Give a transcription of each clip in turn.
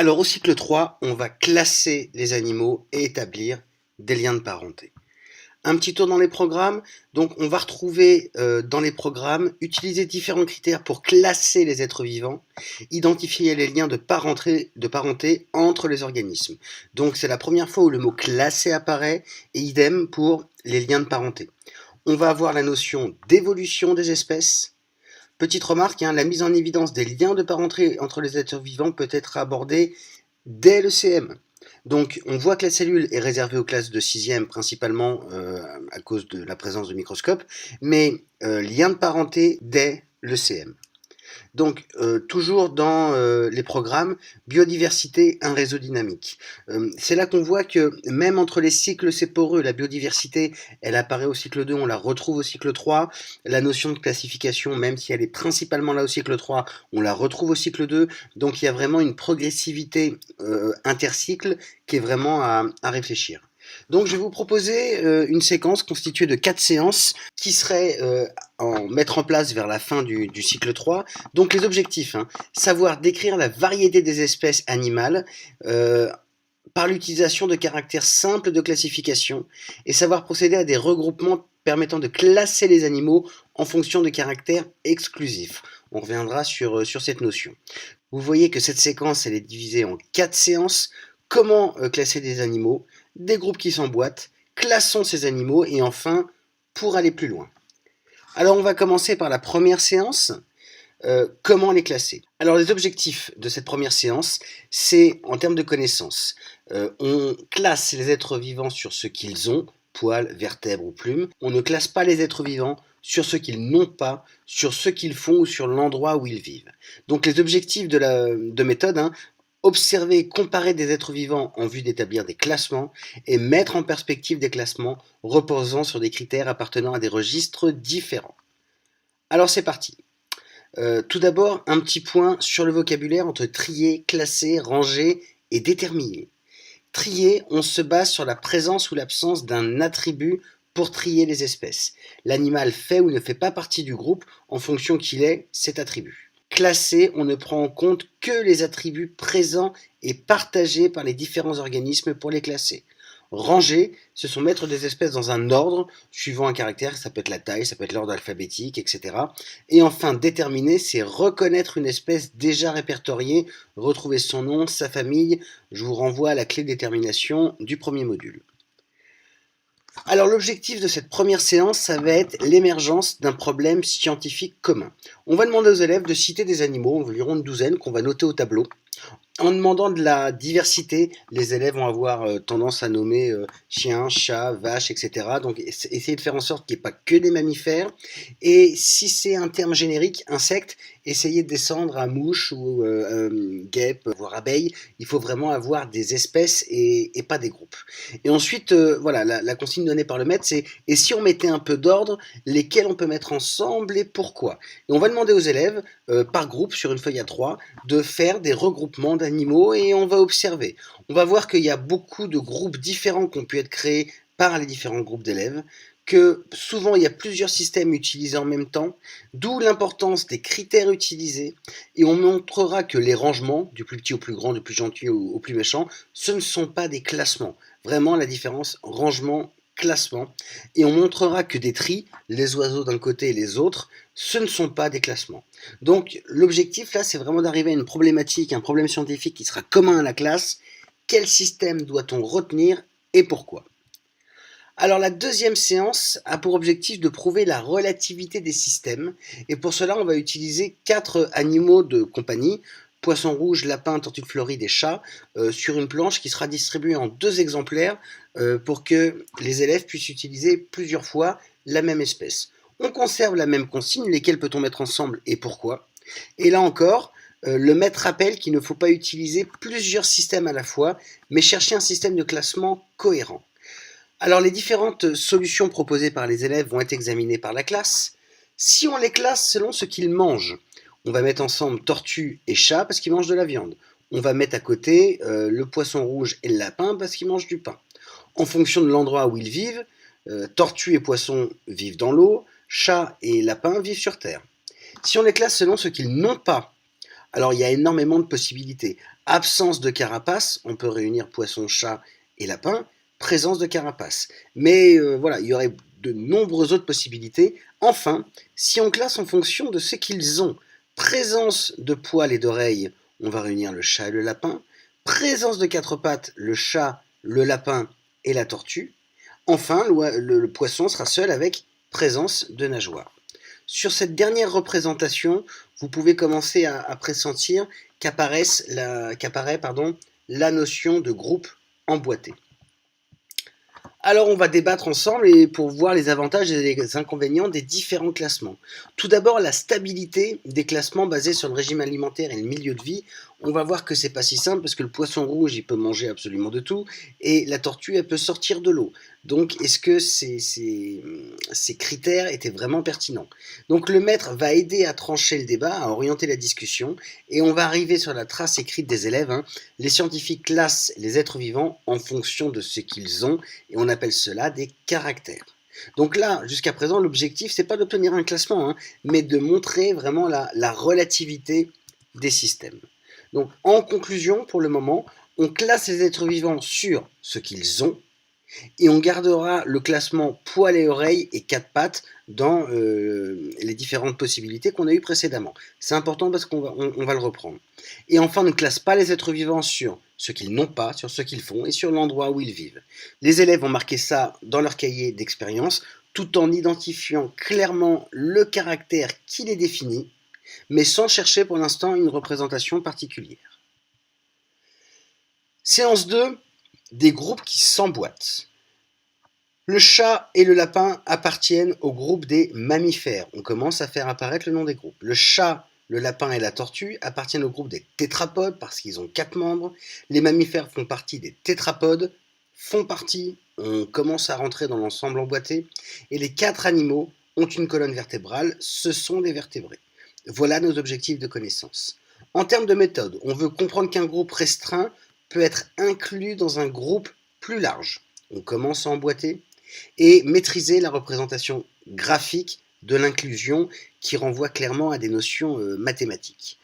Alors au cycle 3, on va classer les animaux et établir des liens de parenté. Un petit tour dans les programmes. Donc on va retrouver dans les programmes, utiliser différents critères pour classer les êtres vivants, identifier les liens de parenté entre les organismes. Donc c'est la première fois où le mot classer apparaît, et idem pour les liens de parenté. On va avoir la notion d'évolution des espèces. Petite remarque, la mise en évidence des liens de parenté entre les êtres vivants peut être abordée dès le CM. Donc on voit que la cellule est réservée aux classes de 6e principalement à cause de la présence de microscopes, mais lien de parenté dès le CM. Donc, toujours dans les programmes, biodiversité, un réseau dynamique. C'est là qu'on voit que même entre les cycles, c'est poreux. La biodiversité, elle apparaît au cycle 2, on la retrouve au cycle 3. La notion de classification, même si elle est principalement là au cycle 3, on la retrouve au cycle 2. Donc, il y a vraiment une progressivité intercycle qui est vraiment à réfléchir. Donc je vais vous proposer une séquence constituée de 4 séances qui serait en mettre en place vers la fin du cycle 3. Donc les objectifs, savoir décrire la variété des espèces animales par l'utilisation de caractères simples de classification et savoir procéder à des regroupements permettant de classer les animaux en fonction de caractères exclusifs. On reviendra sur cette notion. Vous voyez que cette séquence elle est divisée en 4 séances. Comment classer des animaux, des groupes qui s'emboîtent, classons ces animaux et enfin, pour aller plus loin. Alors on va commencer par la première séance, comment les classer. Alors les objectifs de cette première séance, c'est en termes de connaissances. On classe les êtres vivants sur ce qu'ils ont, poils, vertèbres ou plumes. On ne classe pas les êtres vivants sur ce qu'ils n'ont pas, sur ce qu'ils font ou sur l'endroit où ils vivent. Donc les objectifs de méthode, observer et comparer des êtres vivants en vue d'établir des classements et mettre en perspective des classements reposant sur des critères appartenant à des registres différents. Alors c'est parti. Tout d'abord, un petit point sur le vocabulaire entre trier, classer, ranger et déterminer. Trier, on se base sur la présence ou l'absence d'un attribut pour trier les espèces. L'animal fait ou ne fait pas partie du groupe en fonction qu'il est cet attribut. Classer, on ne prend en compte que les attributs présents et partagés par les différents organismes pour les classer. Ranger, ce sont mettre des espèces dans un ordre suivant un caractère, ça peut être la taille, ça peut être l'ordre alphabétique, etc. Et enfin, déterminer, c'est reconnaître une espèce déjà répertoriée, retrouver son nom, sa famille. Je vous renvoie à la clé de détermination du premier module. Alors l'objectif de cette première séance, ça va être l'émergence d'un problème scientifique commun. On va demander aux élèves de citer des animaux, environ une douzaine, qu'on va noter au tableau. En demandant de la diversité, les élèves vont avoir tendance à nommer chiens, chats, vaches, etc. Donc essayez de faire en sorte qu'il n'y ait pas que des mammifères. Et si c'est un terme générique, insectes, essayez de descendre à mouches ou guêpes, voire abeilles. Il faut vraiment avoir des espèces et pas des groupes. Et ensuite, voilà, la consigne donnée par le maître, c'est « et si on mettait un peu d'ordre, lesquels on peut mettre ensemble et pourquoi ?» Et on va demander aux élèves, par groupe, sur une feuille A3, de faire des regroupements d'animaux et on va observer. On va voir qu'il y a beaucoup de groupes différents qui ont pu être créés par les différents groupes d'élèves, que souvent il y a plusieurs systèmes utilisés en même temps, d'où l'importance des critères utilisés, et on montrera que les rangements, du plus petit au plus grand, du plus gentil au plus méchant, ce ne sont pas des classements. Vraiment la différence rangement, classement, et on montrera que des tris, les oiseaux d'un côté et les autres, ce ne sont pas des classements. Donc l'objectif là, c'est vraiment d'arriver à une problématique, un problème scientifique qui sera commun à la classe. Quel système doit-on retenir et pourquoi ? Alors la deuxième séance a pour objectif de prouver la relativité des systèmes, et pour cela on va utiliser 4 animaux de compagnie, poisson rouge, lapin, tortue de Floride et chat, sur une planche qui sera distribuée en 2 exemplaires pour que les élèves puissent utiliser plusieurs fois la même espèce. On conserve la même consigne, lesquels peut-on mettre ensemble et pourquoi. Et là encore, le maître rappelle qu'il ne faut pas utiliser plusieurs systèmes à la fois, mais chercher un système de classement cohérent. Alors les différentes solutions proposées par les élèves vont être examinées par la classe. Si on les classe selon ce qu'ils mangent, on va mettre ensemble tortue et chat parce qu'ils mangent de la viande. On va mettre à côté le poisson rouge et le lapin parce qu'ils mangent du pain. En fonction de l'endroit où ils vivent, tortue et poisson vivent dans l'eau, chat et lapin vivent sur terre. Si on les classe selon ce qu'ils n'ont pas, alors il y a énormément de possibilités. Absence de carapace, on peut réunir poisson, chat et lapin. Présence de carapace. Mais voilà, il y aurait de nombreuses autres possibilités. Enfin, si on classe en fonction de ce qu'ils ont, présence de poils et d'oreilles, on va réunir le chat et le lapin. Présence de quatre pattes, le chat, le lapin et la tortue. Enfin, le poisson sera seul avec présence de nageoires. Sur cette dernière représentation, vous pouvez commencer à pressentir qu'apparaît la notion de groupe emboîté. Alors on va débattre ensemble et pour voir les avantages et les inconvénients des différents classements. Tout d'abord, la stabilité des classements basés sur le régime alimentaire et le milieu de vie. On va voir que c'est pas si simple parce que le poisson rouge, il peut manger absolument de tout et la tortue, elle peut sortir de l'eau. Donc est-ce que ces critères étaient vraiment pertinents? Donc le maître va aider à trancher le débat, à orienter la discussion et on va arriver sur la trace écrite des élèves. Les scientifiques classent les êtres vivants en fonction de ce qu'ils ont et on appelle cela des caractères. Donc là, jusqu'à présent, l'objectif, c'est pas d'obtenir un classement, mais de montrer vraiment la relativité des systèmes. Donc en conclusion, pour le moment, on classe les êtres vivants sur ce qu'ils ont, et on gardera le classement poils et oreilles et quatre pattes dans les différentes possibilités qu'on a eues précédemment. C'est important parce qu'on va le reprendre. Et enfin, on ne classe pas les êtres vivants sur ce qu'ils n'ont pas, sur ce qu'ils font et sur l'endroit où ils vivent. Les élèves vont marquer ça dans leur cahier d'expérience tout en identifiant clairement le caractère qui les définit, mais sans chercher pour l'instant une représentation particulière. Séance 2, des groupes qui s'emboîtent. Le chat et le lapin appartiennent au groupe des mammifères. On commence à faire apparaître le nom des groupes. Le chat, le lapin et la tortue appartiennent au groupe des tétrapodes parce qu'ils ont 4 membres. Les mammifères font partie des tétrapodes, on commence à rentrer dans l'ensemble emboîté. Et les 4 animaux ont une colonne vertébrale, ce sont des vertébrés. Voilà nos objectifs de connaissance. En termes de méthode, on veut comprendre qu'un groupe restreint peut être inclus dans un groupe plus large. On commence à emboîter et maîtriser la représentation graphique de l'inclusion qui renvoie clairement à des notions mathématiques.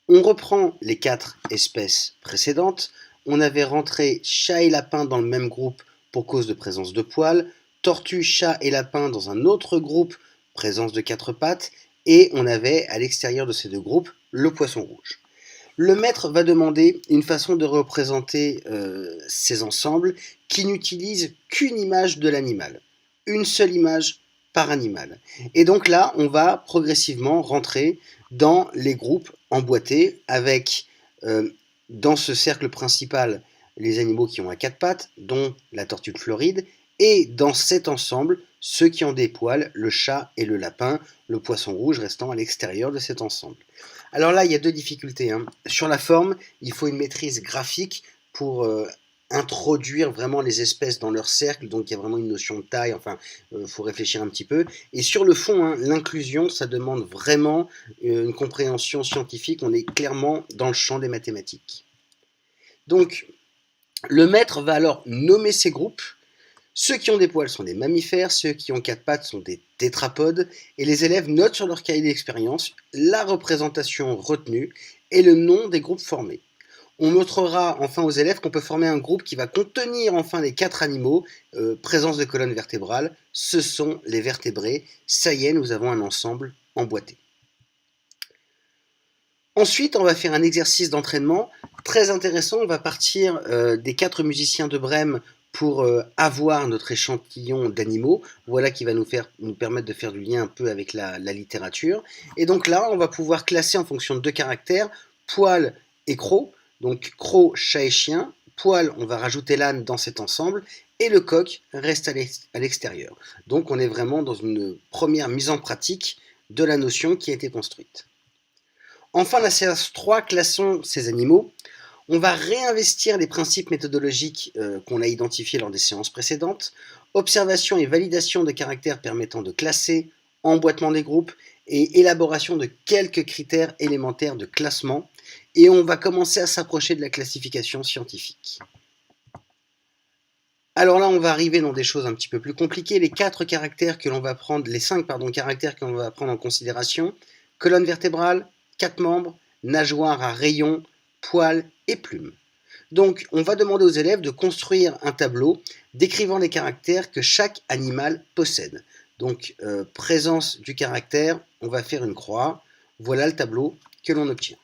On reprend les 4 espèces précédentes. On avait rentré chat et lapin dans le même groupe pour cause de présence de poils, tortue, chat et lapin dans un autre groupe, présence de 4 pattes, et on avait à l'extérieur de ces deux groupes le poisson rouge. Le maître va demander une façon de représenter ces ensembles qui n'utilise qu'une image de l'animal, une seule image par animal. Et donc là, on va progressivement rentrer dans les groupes emboîtés avec, dans ce cercle principal, les animaux qui ont à 4 pattes, dont la tortue de Floride, et dans cet ensemble, ceux qui ont des poils, le chat et le lapin, le poisson rouge restant à l'extérieur de cet ensemble. Alors là, il y a 2 difficultés. Sur la forme, il faut une maîtrise graphique pour introduire vraiment les espèces dans leur cercle, donc il y a vraiment une notion de taille, enfin, faut réfléchir un petit peu. Et sur le fond, l'inclusion, ça demande vraiment une compréhension scientifique, on est clairement dans le champ des mathématiques. Donc, le maître va alors nommer ces groupes. Ceux qui ont des poils sont des mammifères, ceux qui ont 4 pattes sont des tétrapodes, et les élèves notent sur leur cahier d'expérience la représentation retenue et le nom des groupes formés. On montrera enfin aux élèves qu'on peut former un groupe qui va contenir enfin les 4 animaux, présence de colonne vertébrale, ce sont les vertébrés. Ça y est, nous avons un ensemble emboîté. Ensuite, on va faire un exercice d'entraînement très intéressant. On va partir des 4 musiciens de Brême pour avoir notre échantillon d'animaux. Voilà qui va nous permettre de faire du lien un peu avec la littérature. Et donc là, on va pouvoir classer en fonction de 2 caractères, poil et croc. Donc croc, chat et chien. Poil, on va rajouter l'âne dans cet ensemble. Et le coq reste à l'extérieur. Donc on est vraiment dans une première mise en pratique de la notion qui a été construite. Enfin, la séance 3, classons ces animaux. On va réinvestir les principes méthodologiques qu'on a identifiés lors des séances précédentes, observation et validation de caractères permettant de classer, emboîtement des groupes et élaboration de quelques critères élémentaires de classement. Et on va commencer à s'approcher de la classification scientifique. Alors là, on va arriver dans des choses un petit peu plus compliquées. Les 5 caractères que l'on va prendre en considération: colonne vertébrale, 4 membres, nageoire à rayons, poils et plume. Donc, on va demander aux élèves de construire un tableau décrivant les caractères que chaque animal possède. Donc, présence du caractère, on va faire une croix. Voilà le tableau que l'on obtient.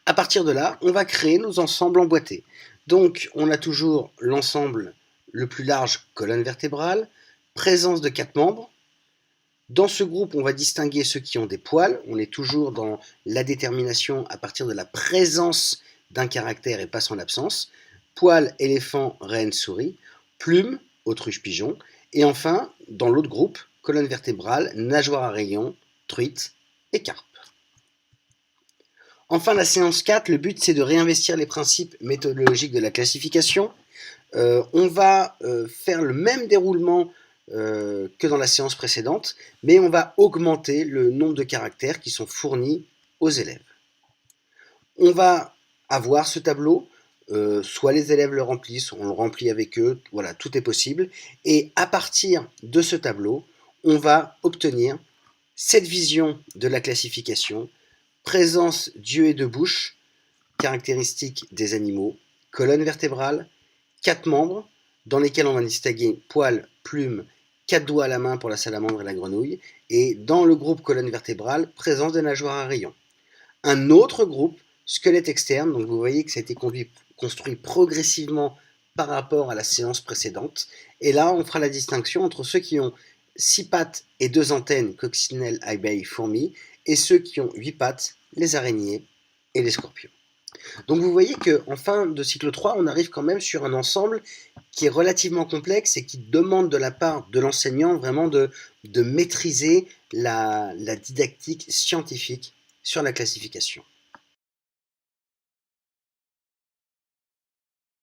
À partir de là, on va créer nos ensembles emboîtés. Donc, on a toujours l'ensemble le plus large, colonne vertébrale, présence de 4 membres. Dans ce groupe, on va distinguer ceux qui ont des poils. On est toujours dans la détermination à partir de la présence d'un caractère et pas son absence. Poils, éléphant, renne, souris. Plumes, autruche, pigeon. Et enfin, dans l'autre groupe, colonne vertébrale, nageoire à rayons, truite et carpe. Enfin, la séance 4, le but c'est de réinvestir les principes méthodologiques de la classification. On va faire le même déroulement que dans la séance précédente, mais on va augmenter le nombre de caractères qui sont fournis aux élèves. On va avoir ce tableau, soit les élèves le remplissent, on le remplit avec eux, voilà, tout est possible. Et à partir de ce tableau, on va obtenir cette vision de la classification, présence d'yeux et de bouche, caractéristiques des animaux, colonne vertébrale, 4 membres, dans lesquels on va distinguer poils, plumes, 4 doigts à la main pour la salamandre et la grenouille, et dans le groupe colonne vertébrale, présence des nageoires à rayons. Un autre groupe, squelette externe, donc vous voyez que ça a été construit progressivement par rapport à la séance précédente, et là on fera la distinction entre ceux qui ont 6 pattes et 2 antennes, coccinelles, abeilles, fourmis, et ceux qui ont 8 pattes, les araignées et les scorpions. Donc vous voyez qu'en fin de cycle 3, on arrive quand même sur un ensemble qui est relativement complexe et qui demande de la part de l'enseignant vraiment de maîtriser la didactique scientifique sur la classification.